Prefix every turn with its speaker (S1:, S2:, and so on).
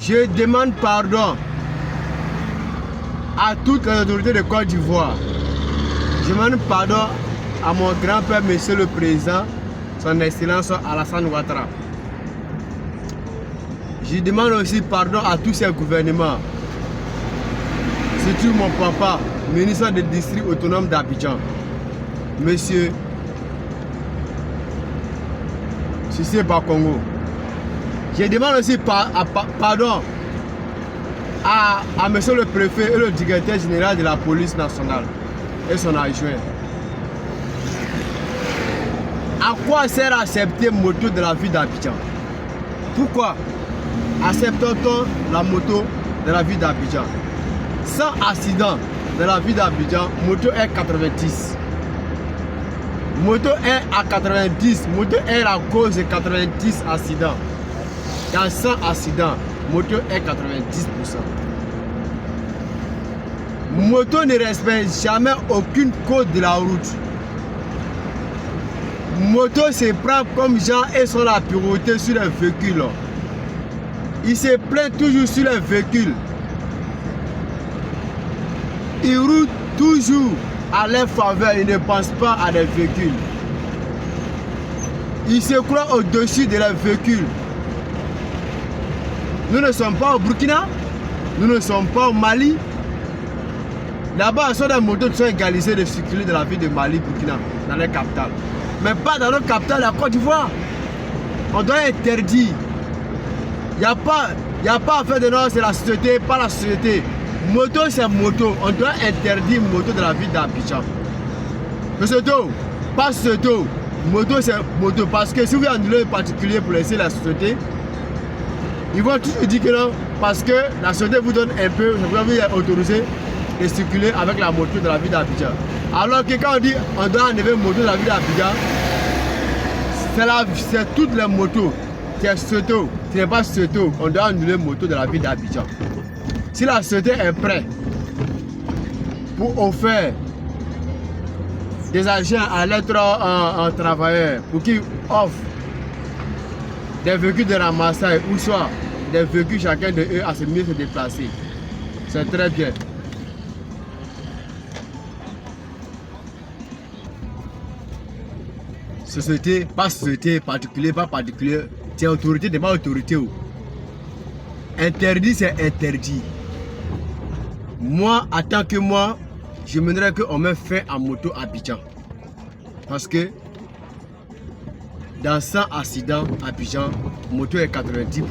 S1: Je demande pardon à toutes les autorités de Côte d'Ivoire. Je demande pardon à mon grand-père, monsieur le président, son excellence Alassane Ouattara. Je demande aussi pardon à tous ces gouvernements. Surtout mon papa, ministre du district autonome d'Abidjan, monsieur Cissé Bakongo. Je demande aussi pardon à monsieur le préfet et le directeur général de la police nationale et son adjoint. À quoi sert accepter moto de la ville d'Abidjan? Pourquoi acceptons-nous la moto de la ville d'Abidjan? Sans accident de la ville d'Abidjan, moto est 90. Moto est à 90, moto est la cause de 90 accidents. Dans 100 accidents, moto est 90%. Moto ne respecte jamais aucune code de la route. Moto se prend comme gens et sont la priorité sur les véhicules. Il se plaint toujours sur les véhicules. Ils roulent toujours à leur faveur, ils ne pensent pas à les véhicules. Ils se croient au-dessus de leurs véhicules. Nous ne sommes pas au Burkina, nous ne sommes pas au Mali. Là-bas, sont des motos qui sont égalisées de circuler de la ville de Mali, Burkina, dans les capitales. Mais pas dans notre capitale, la Côte d'Ivoire. On doit interdire. Il n'y a pas à faire de nous, c'est la société, pas la société. Moto, c'est moto. On doit interdire moto de la ville d'Abidjan. Soto, pas soto. Moto, c'est moto. Parce que si vous annulez en particulier pour laisser la société, ils vont toujours dire que non. Parce que la société vous donne un peu, vous avez autorisé de circuler avec la moto de la ville d'Abidjan. Alors que quand on dit on doit enlever la moto de la ville d'Abidjan, c'est toutes les motos. C'est soto, ce n'est pas soto. On doit annuler la moto de la ville d'Abidjan. Si la société est prête pour offrir des agents à l'être travailleur, pour qu'ils offrent des véhicules de ramassage ou soit des véhicules chacun de eux à se mieux se déplacer, c'est très bien. Société, pas société, particulier, pas particulier, c'est autorité, c'est pas autorité. Interdit, c'est interdit. Moi, en tant que moi, je me dirais qu'on met fin à moto à Abidjan. Parce que dans 100 accidents à Abidjan, moto est 90%.